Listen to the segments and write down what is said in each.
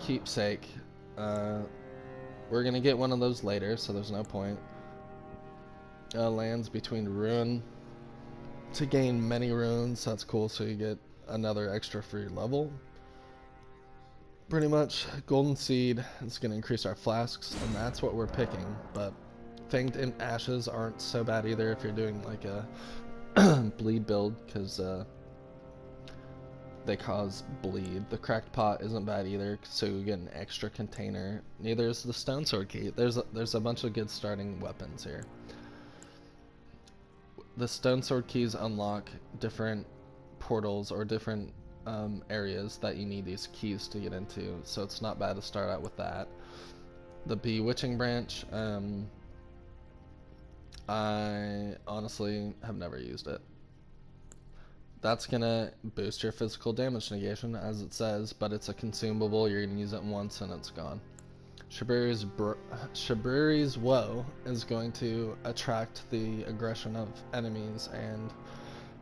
keepsake. We're gonna get one of those later, so there's no point. Lands between ruin to gain many runes. That's cool, so you get another extra free level. Pretty much, golden seed is gonna increase our flasks, and that's what we're picking. But fanged in ashes aren't so bad either if you're doing like a bleed build, because they cause bleed. The cracked pot isn't bad either, so you get an extra container. Neither is the stone sword key. There's a bunch of good starting weapons here. The stone sword keys unlock different portals or different areas that you need these keys to get into, so it's not bad to start out with that. The bewitching branch, I honestly have never used it. That's gonna boost your physical damage negation, as it says, but it's a consumable. You're gonna use it once and it's gone. Shabriri's Woe is going to attract the aggression of enemies, and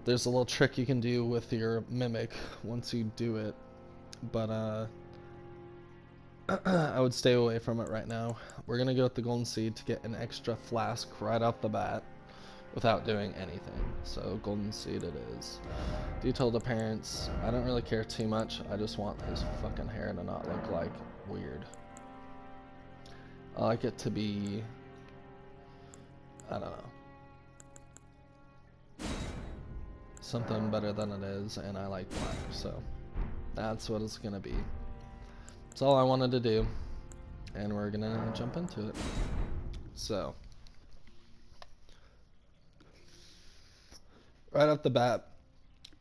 there's a little trick you can do with your mimic once you do it, but I would stay away from it right now. We're gonna go with the golden seed to get an extra flask right off the bat without doing anything. So golden seed it is. Detailed appearance, I don't really care too much. I just want his fucking hair to not look like weird. I like it to be, I don't know, something better than it is, and I like black, so that's what it's gonna be. That's all I wanted to do, and we're gonna jump into it. So right off the bat,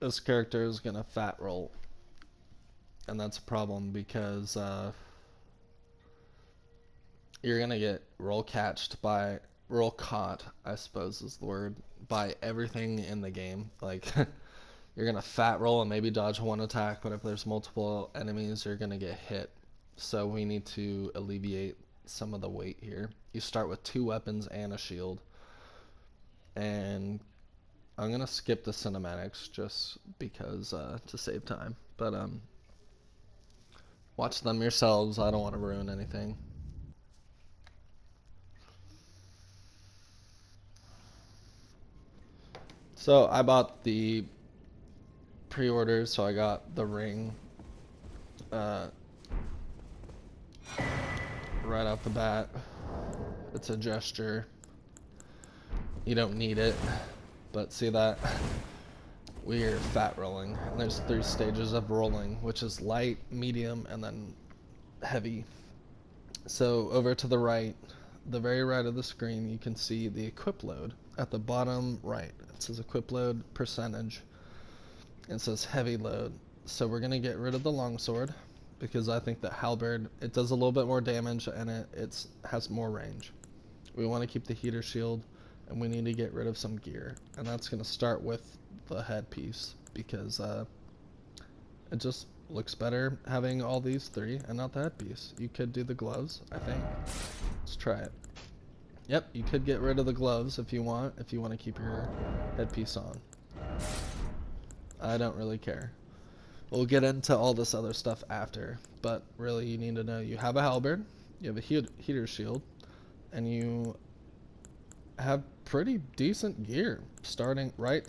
this character is gonna fat roll, and that's a problem because you're gonna get roll caught, I suppose is the word, by everything in the game. Like you're gonna fat roll and maybe dodge one attack, but if there's multiple enemies, you're gonna get hit. So we need to alleviate some of the weight here. You start with 2 weapons and a shield, and I'm gonna skip the cinematics just because to save time, but watch them yourselves. I don't want to ruin anything. So I bought the pre-orders, so I got the ring right off the bat. It's a gesture. You don't need it, but see that? We're fat rolling, and there's 3 stages of rolling, which is light, medium, and then heavy. So over to the right, the very right of the screen, you can see the equip load. At the bottom right, it says equip load percentage. It says heavy load. So we're gonna get rid of the longsword because I think that halberd, it does a little bit more damage and it has more range. We want to keep the heater shield, and we need to get rid of some gear, and that's gonna start with the headpiece because it just looks better having all these 3 and not the headpiece. You could do the gloves, I think. Let's try it. Yep, you could get rid of the gloves if you want to keep your headpiece on. I don't really care. We'll get into all this other stuff after, but really you need to know you have a halberd, you have a heater shield, and you have pretty decent gear starting right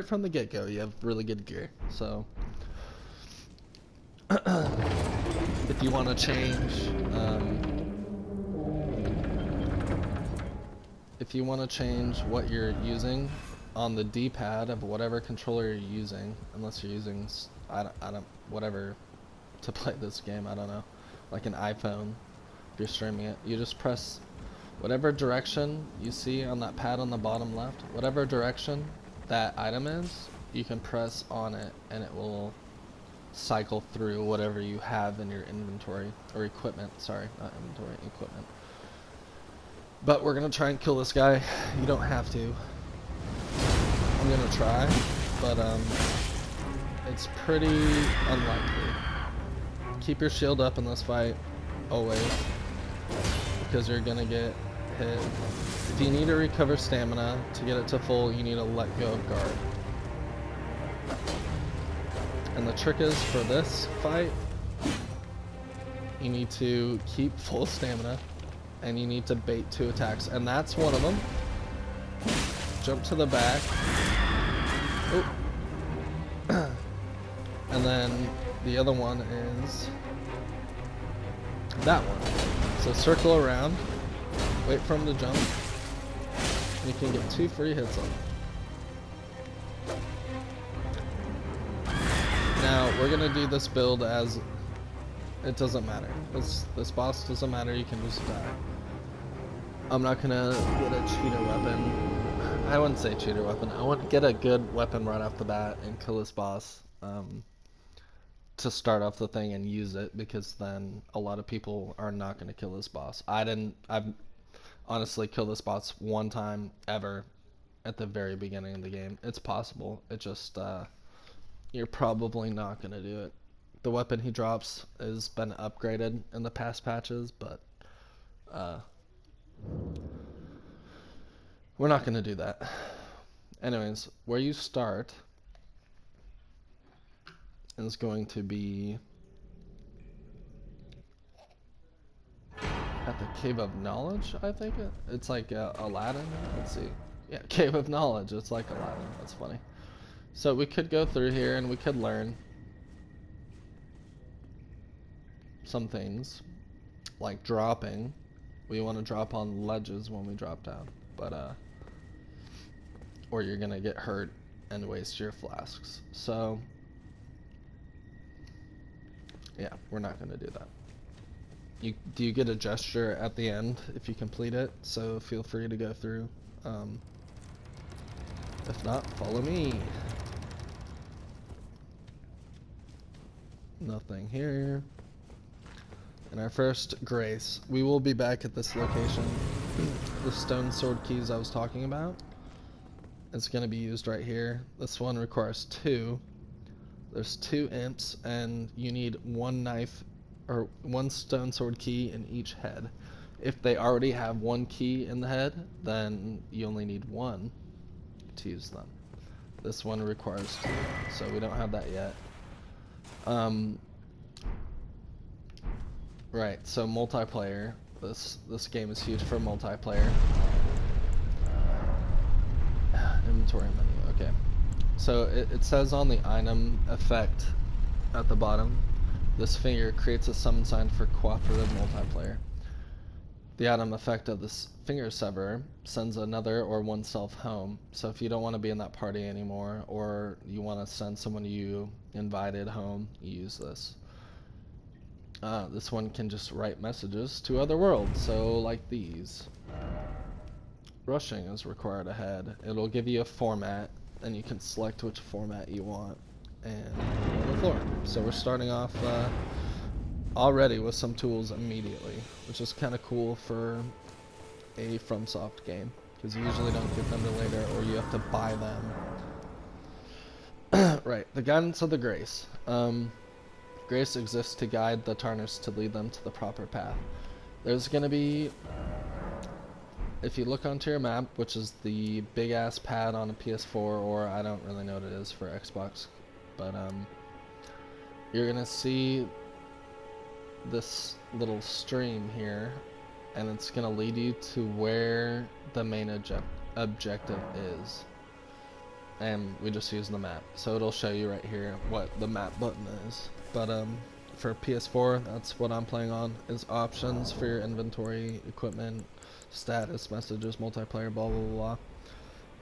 from the get-go. You have really good gear. So if you want to change what you're using on the D-pad of whatever controller you're using, unless you're using I don't whatever to play this game, I don't know, like an iPhone, if you're streaming it, you just press whatever direction you see on that pad on the bottom left, whatever direction that item is, you can press on it and it will cycle through whatever you have in your inventory, or equipment, sorry, not inventory, equipment. But we're gonna try and kill this guy. You don't have to. I'm gonna try, but it's pretty unlikely. Keep your shield up in this fight, always, because you're gonna get hit. If you need to recover stamina to get it to full, you need to let go of guard. And the trick is, for this fight, you need to keep full stamina, and you need to bait 2 attacks, and that's one of them. Jump to the back. Oh. And then the other one is that one. So circle around, wait for him to jump, and you can get 2 free hits on him. Now, we're gonna do this build as it doesn't matter. This boss doesn't matter, you can just die. I'm not gonna get a cheater weapon. I wouldn't say cheater weapon. I want to get a good weapon right off the bat and kill this boss to start off the thing and use it, because then a lot of people are not gonna kill this boss. I've honestly killed this boss one time ever at the very beginning of the game. It's possible. It just you're probably not gonna do it. The weapon he drops has been upgraded in the past patches, but we're not gonna do that. Anyways, where you start is going to be at the Cave of Knowledge, I think. It's like Aladdin. Let's see. Yeah, Cave of Knowledge. It's like Aladdin. That's funny. So we could go through here and we could learn some things, like dropping. We want to drop on ledges when we drop down, but or you're gonna get hurt and waste your flasks. So yeah, we're not gonna do that. Do you get a gesture at the end if you complete it? So feel free to go through. If not, follow me. Nothing here. And our first grace. We will be back at this location. The stone sword keys I was talking about. It's going to be used right here. This one requires 2. There's 2 imps, and you need 1 knife or 1 stone sword key in each head. If they already have 1 key in the head, then you only need 1 to use them. This one requires 2, so we don't have that yet. Right, so multiplayer. This game is huge for multiplayer. Inventory menu, okay. So it says on the item effect at the bottom, this finger creates a summon sign for cooperative multiplayer. The item effect of this finger sever sends another or oneself home. So if you don't want to be in that party anymore, or you want to send someone you invited home, you use this. This one can just write messages to other worlds, so like these. Rushing is required ahead. It'll give you a format, and you can select which format you want, and on the floor. So we're starting off already with some tools immediately, which is kind of cool for a FromSoft game, because you usually don't get them till later, or you have to buy them. Right, the guidance of the grace. Grace exists to guide the tarnished to lead them to the proper path. There's going to be, if you look onto your map, which is the big ass pad on a PS4, or I don't really know what it is for Xbox, but you're going to see this little stream here, and it's going to lead you to where the main objective is. And we just use the map, so it'll show you right here what the map button is. But for PS4, that's what I'm playing on, is options for your inventory, equipment, status, messages, multiplayer, blah blah blah.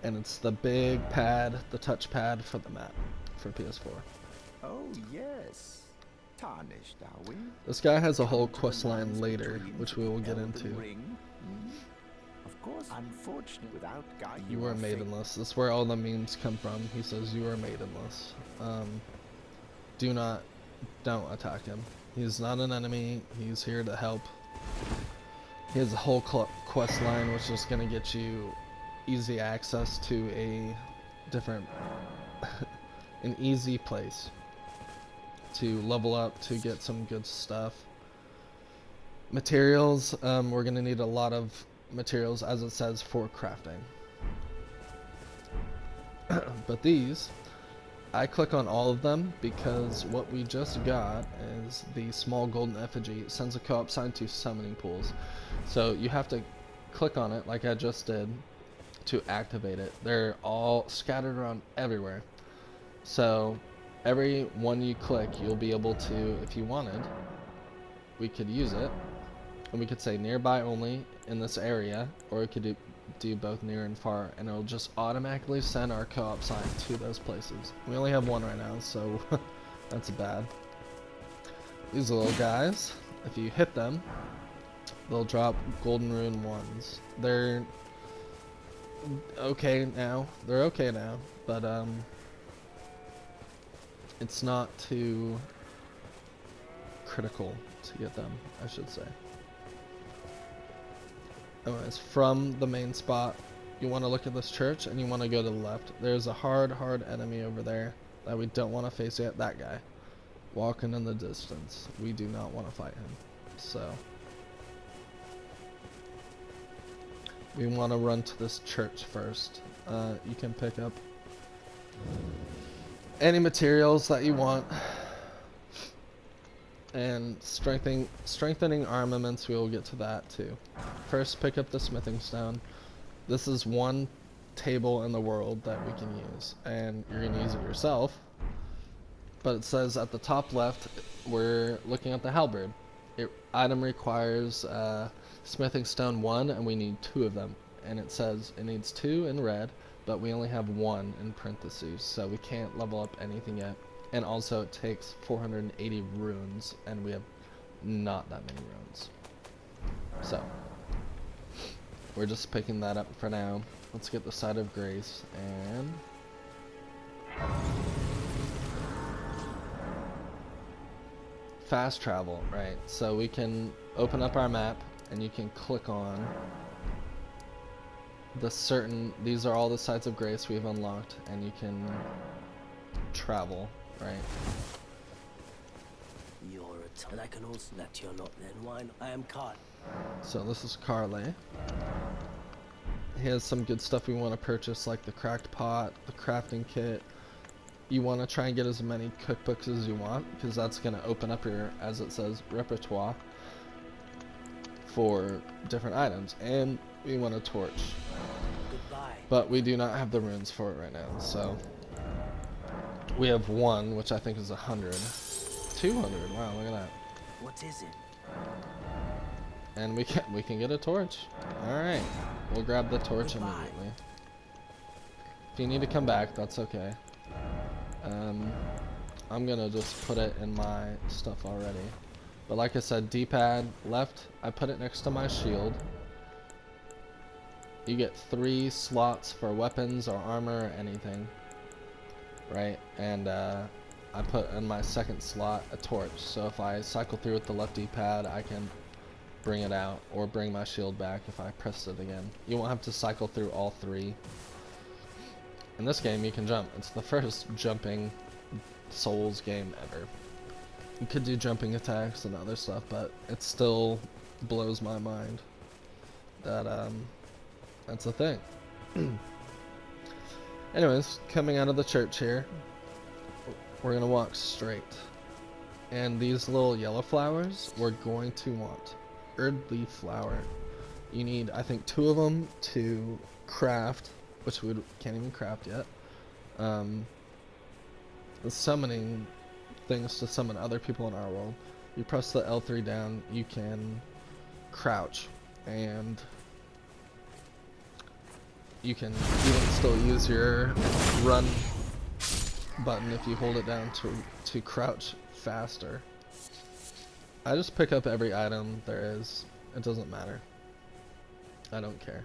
And it's the big pad, the touch pad for the map for PS4. Oh yes, tarnished are we? This guy has a whole quest line later, which we will get Elden into. Ring? Of course, unfortunate without guy. You are maidenless. That's where all the memes come from. He says you are maidenless. Don't attack him. He's not an enemy. He's here to help. He has a whole quest line, which is gonna get you easy access to a different, an easy place to level up, to get some good stuff. Materials. We're gonna need a lot of materials, as it says, for crafting. But these I click on all of them because what we just got is the small golden effigy. It sends a co-op sign to summoning pools. So you have to click on it like I just did to activate it. They're all scattered around everywhere. So every one you click, you'll be able to, if you wanted, we could use it. And we could say nearby only in this area, or we could do both near and far, and it'll just automatically send our co-op sign to those places. We only have one right now, so that's bad. These little guys, if you hit them, they'll drop golden rune ones. They're okay now. They're okay now, but it's not too critical to get them, I should say. Anyways, from the main spot, you want to look at this church and you want to go to the left. There's a hard enemy over there that we don't want to face yet. That guy. Walking in the distance. We do not want to fight him. So, we want to run to this church first. You can pick up any materials that you want. And strengthening armaments, we will get to that too. First, pick up the smithing stone. This is one table in the world that we can use, and you're going to use it yourself. But it says at the top left, we're looking at the halberd. Item requires smithing stone 1, and we need 2 of them. And it says it needs 2 in red, but we only have 1 in parentheses, so we can't level up anything yet. And also it takes 480 runes, and we have not that many runes. So, we're just picking that up for now. Let's get the Side of Grace, and fast travel, right? So we can open up our map, and you can click on these are all the Sides of Grace we've unlocked, and you can travel. Right. You're a and I can also that you're not then wine. I am Carl. So this is Carly. He has some good stuff we want to purchase, like the cracked pot, the crafting kit. You want to try and get as many cookbooks as you want, because that's going to open up your, as it says, repertoire for different items. And we want a torch. Goodbye. But we do not have the runes for it right now, so we have 1, which I think is 100. 200, wow, look at that. What is it? And we can get a torch. Alright. We'll grab the torch Goodbye. immediately. If you need to come back, that's okay. I'm gonna just put it in my stuff already. But like I said, D-pad left, I put it next to my shield. You get 3 slots for weapons or armor or anything. Right, and I put in my second slot a torch, so if I cycle through with the left D-pad, I can bring it out, or bring my shield back if I press it again. You won't have to cycle through all 3. In this game, you can jump. It's the first jumping Souls game ever. You could do jumping attacks and other stuff, but it still blows my mind that that's a thing. Anyways, coming out of the church here, we're gonna walk straight. And these little yellow flowers, we're going to want. Earthleaf flower. You need, I think, 2 of them to craft, which we can't even craft yet. The summoning things to summon other people in our world. You press the L3 down, you can crouch, and you can even still use your run button if you hold it down to crouch faster. I just pick up every item there is. It doesn't matter. I don't care.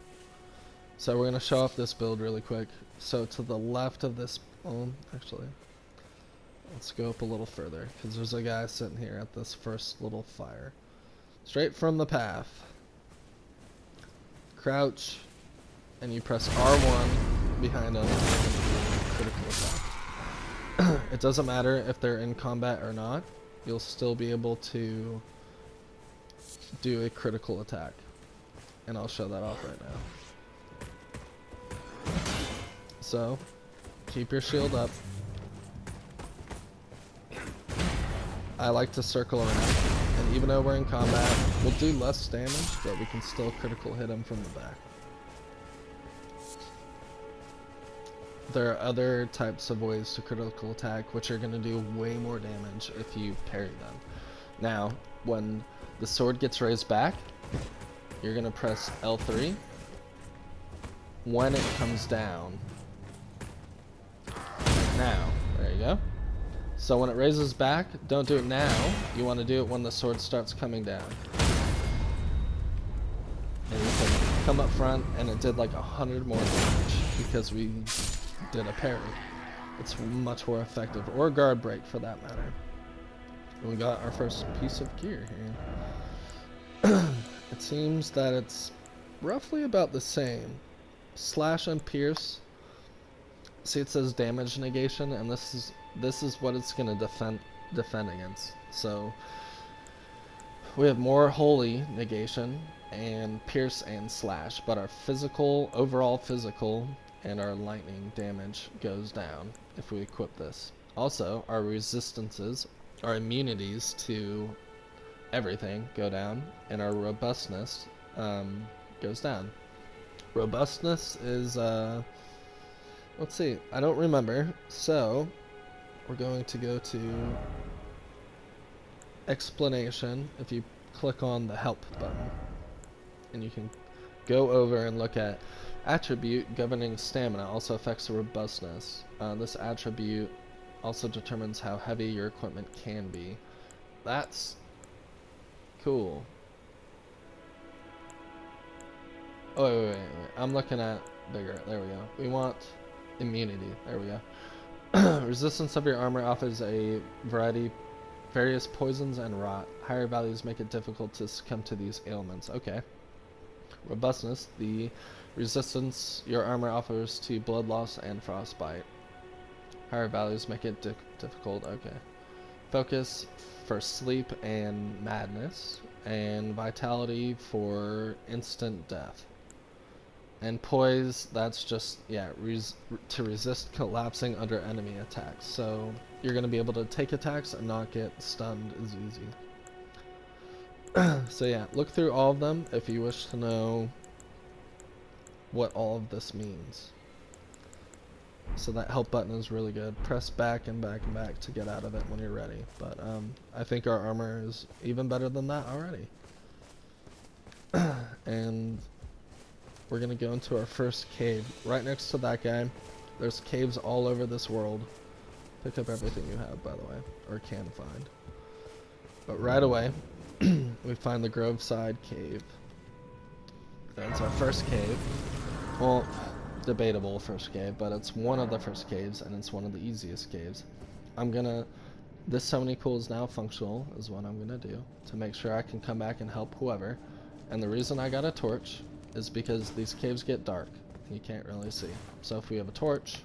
So we're gonna show off this build really quick. So to the left of this, actually, let's go up a little further, because there's a guy sitting here at this first little fire. Straight from the path. Crouch, and you press R1 behind them, and you're gonna do a critical attack. It doesn't matter if they're in combat or not, you'll still be able to do a critical attack. And I'll show that off right now. So, keep your shield up. I like to circle around, and even though we're in combat, we'll do less damage, but we can still critical hit him from the back. There are other types of ways to critical attack, which are going to do way more damage if you parry them. Now, when the sword gets raised back, you're going to press L3. When it comes down, now, there you go. So when it raises back, don't do it now. You want to do it when the sword starts coming down. And you can come up front, and it did like 100 more damage because we did a parry. It's much more effective, or a guard break for that matter. And we got our first piece of gear here. It seems that it's roughly about the same. Slash and pierce. See, it says damage negation, and this is what it's gonna defend against. So we have more holy negation and pierce and slash, but our overall physical and our lightning damage goes down if we equip this. Also, our resistances, our immunities to everything go down, and our robustness goes down. Robustness is, let's see, I don't remember, so we're going to go to explanation if you click on the help button, and you can go over and look at attribute governing stamina also affects the robustness. This attribute also determines how heavy your equipment can be. That's cool. Oh, wait. I'm looking at bigger. There we go. We want immunity. There we go. Resistance of your armor offers a various poisons and rot. Higher values make it difficult to succumb to these ailments. Okay. Robustness, the resistance your armor offers to blood loss and frostbite. Higher values make it difficult. Okay. Focus for sleep and madness, and vitality for instant death. And poise, that's just, yeah, to resist collapsing under enemy attacks. So you're going to be able to take attacks and not get stunned as easy. So yeah, look through all of them if you wish to know what all of this means. So that help button is really good. Press back and back and back to get out of it when you're ready. But I think our armor is even better than that already. And we're going to go into our first cave. Right next to that guy, there's caves all over this world. Pick up everything you have, by the way, or can find. But right away, we find the Groveside Cave. That's our first cave. Well, debatable first cave, but it's one of the first caves, and it's one of the easiest caves. This summoning pool is now functional, is what I'm gonna do, to make sure I can come back and help whoever. And the reason I got a torch is because these caves get dark, and you can't really see. So if we have a torch,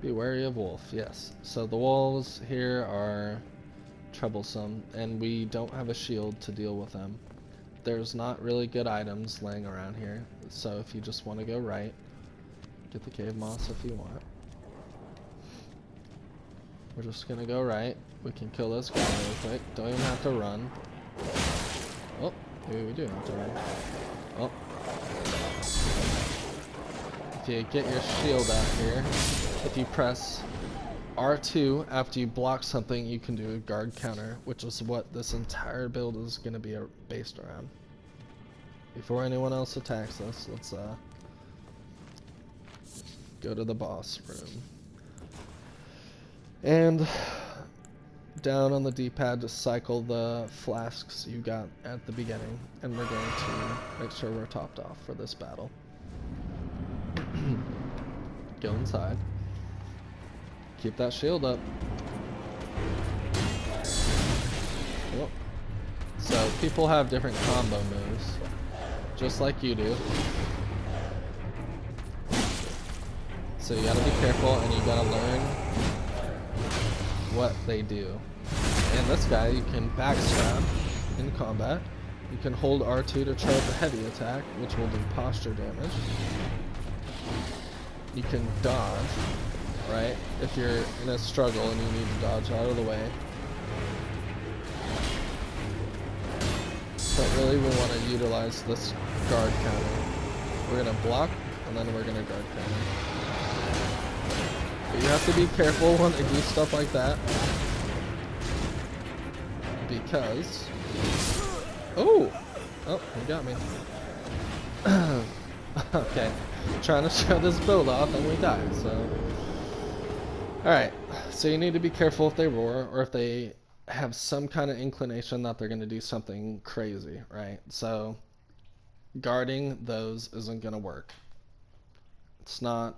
be wary of wolf, yes. So the wolves here are troublesome, and we don't have a shield to deal with them. There's not really good items laying around here, so if you just want to go right, get the cave moss if you want. We're just gonna go right. We can kill this guy really quick. Don't even have to run. Oh, maybe we do have to run. Oh. If you get your shield out here, if you press R2 after you block something, you can do a guard counter, which is what this entire build is going to be based around. Before anyone else attacks us, let's go to the boss room. And down on the D-pad, just cycle the flasks you got at the beginning, and we're going to make sure we're topped off for this battle. Go inside. Keep that shield up. Oh. So people have different combo moves, just like you do. So you gotta be careful, and you gotta learn what they do. And this guy, you can backstab in combat. You can hold R2 to charge a heavy attack, which will do posture damage. You can dodge, right? If you're in a struggle and you need to dodge out of the way. But really we want to utilize this guard counter. We're going to block, and then we're going to guard counter. But you have to be careful when they do stuff like that. Because... Oh! Oh, he got me. Okay. Trying to show this build off and we die, so... Alright, so you need to be careful if they roar, or if they have some kind of inclination that they're going to do something crazy, right? So, guarding those isn't going to work. It's not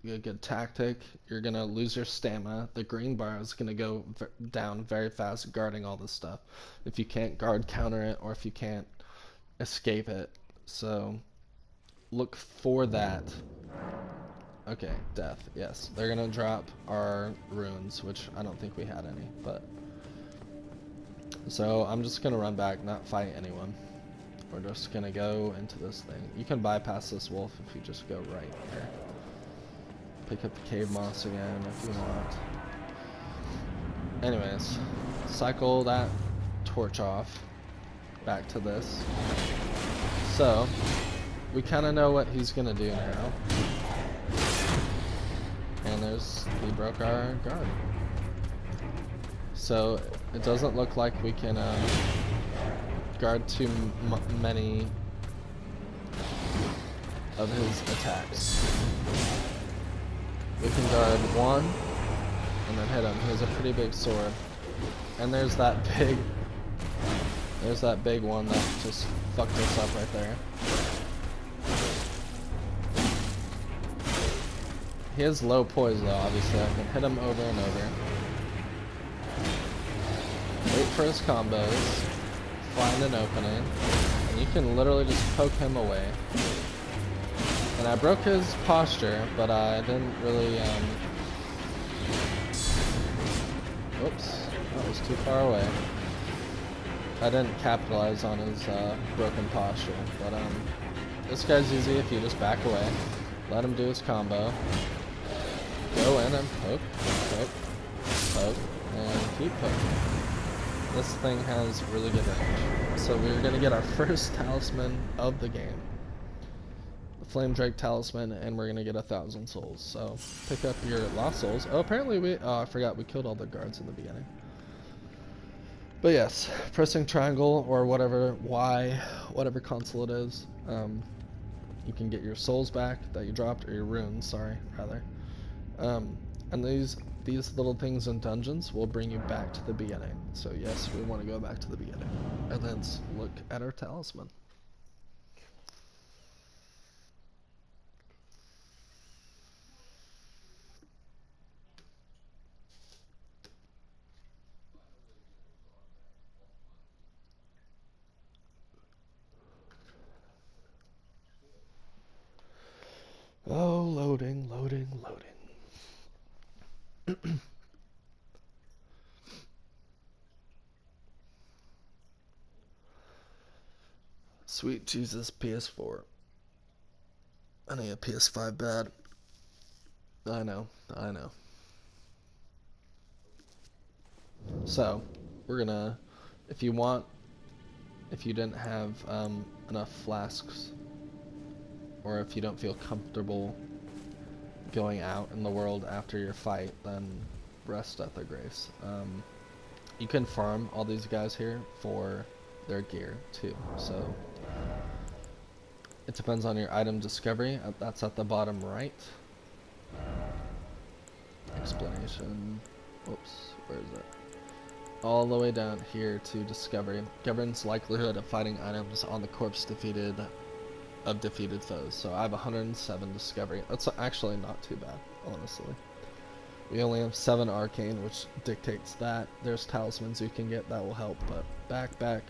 a good tactic. You're going to lose your stamina. The green bar is going to go down very fast guarding all this stuff. If you can't guard counter it, or if you can't escape it. So, look for that. Okay, death, yes. They're gonna drop our runes, which I don't think we had any, but... So, I'm just gonna run back, not fight anyone. We're just gonna go into this thing. You can bypass this wolf if you just go right here. Pick up the cave moss again if you want. Anyways, cycle that torch off. Back to this. So, we kinda know what he's gonna do now. And he broke our guard. So it doesn't look like we can guard too many of his attacks. We can guard one and then hit him. He has a pretty big sword. And there's that big one that just fucked us up right there. He has low poise though, obviously. I can hit him over and over. Wait for his combos. Find an opening. And you can literally just poke him away. And I broke his posture, but I didn't really, Oops. That was too far away. I didn't capitalize on his, broken posture. But, this guy's easy if you just back away. Let him do his combo. Go in and poke, and keep poking. This thing has really good range. So we're going to get our first talisman of the game. The Flame Drake talisman, and we're going to get 1,000 souls. So pick up your lost souls. Oh, apparently I forgot we killed all the guards in the beginning. But yes, pressing triangle or whatever, Y, whatever console it is, you can get your souls back that you dropped, or your runes, sorry, rather. And these little things in dungeons will bring you back to the beginning. So yes, we want to go back to the beginning. And then look at our talisman. Oh, loading, loading, loading. Sweet Jesus, PS4. I need a PS5 bad. I know. So, we're gonna, if you didn't have enough flasks, or if you don't feel comfortable going out in the world after your fight, then rest at the grace. You can farm all these guys here for their gear too, so it depends on your item discovery. That's at the bottom right. Explanation. Oops, where is it? All the way down here to discovery. Governs likelihood of fighting items on the corpse of defeated foes. So I have 107 discovery. That's actually not too bad, honestly. We only have 7 arcane, which dictates that. There's talismans you can get that will help, but back.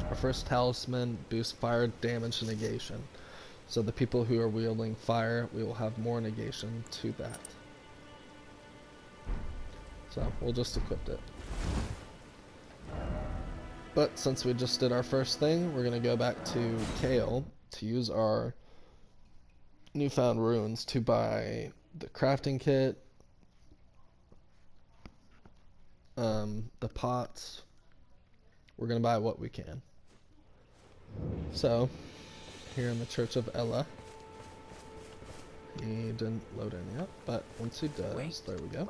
Our first talisman boosts fire damage negation. So the people who are wielding fire, we will have more negation to that. So we'll just equip it. But since we just did our first thing, we're going to go back to Kale to use our newfound runes to buy the crafting kit, the pots. we're gonna buy what we can. So, here in the Church of Ella, he didn't load in yet, but once he does, there we go.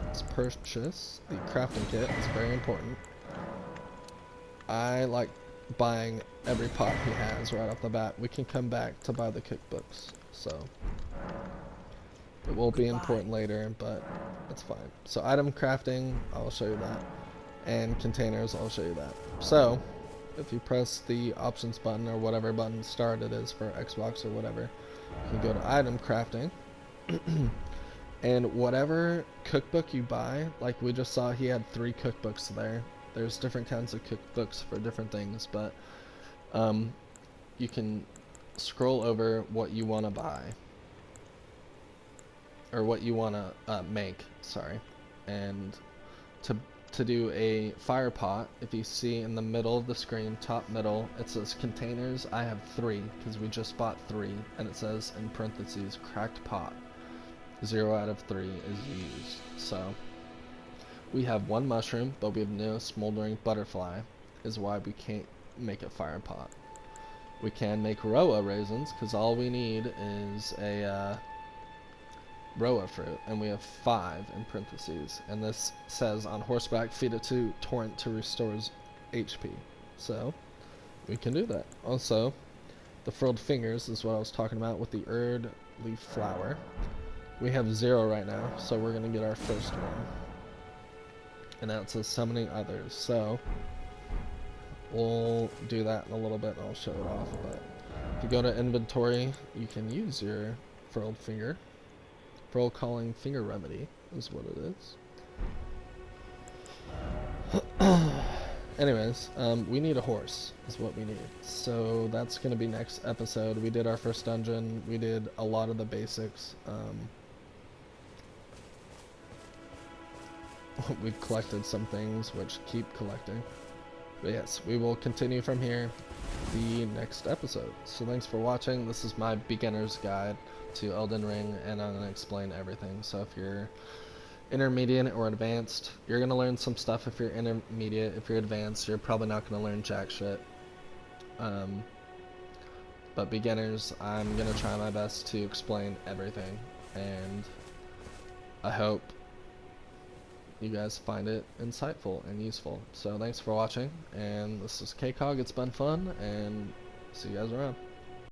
Let's purchase the crafting kit. It's very important. I like buying every pot he has right off the bat. We can come back to buy the cookbooks, so it will be important later, but that's fine. So item crafting, I'll show you that, and containers, I'll show you that. So if you press the options button or whatever button start it is for Xbox or whatever, you can go to item crafting. And whatever cookbook you buy, like we just saw, he had 3 cookbooks there. There's different kinds of cookbooks for different things, but you can scroll over what you want to buy, or what you want to make, sorry. And to do a fire pot, if you see in the middle of the screen, top middle, it says containers. I have 3 because we just bought 3, and it says in parentheses cracked pot. 0 out of 3 is used. So we have 1 mushroom, but we have no smoldering butterfly, is why we can't make a fire pot. We can make Roa raisins, because all we need is a Roa fruit, and we have 5 in parentheses. And this says on horseback, feed it to torrent to restores HP. So we can do that. Also, the frilled fingers is what I was talking about with the Erd leaf flower. We have 0 right now, so we're going to get our first one. And now it says summoning others, so we'll do that in a little bit and I'll show it off. But if you go to inventory, you can use your frilled finger. Frill calling finger remedy is what it is. Anyways, we need a horse is what we need. So that's going to be next episode. We did our first dungeon. We did a lot of the basics. We've collected some things, which keep collecting. But yes, we will continue from here the next episode. So thanks for watching. This is my beginner's guide to Elden Ring, and I'm going to explain everything. So if you're intermediate or advanced, you're going to learn some stuff. If you're intermediate, if you're advanced, you're probably not going to learn jack shit. But beginners, I'm going to try my best to explain everything, and I hope you guys find it insightful and useful. So thanks for watching, and this is KCOG. It's been fun, and see you guys around.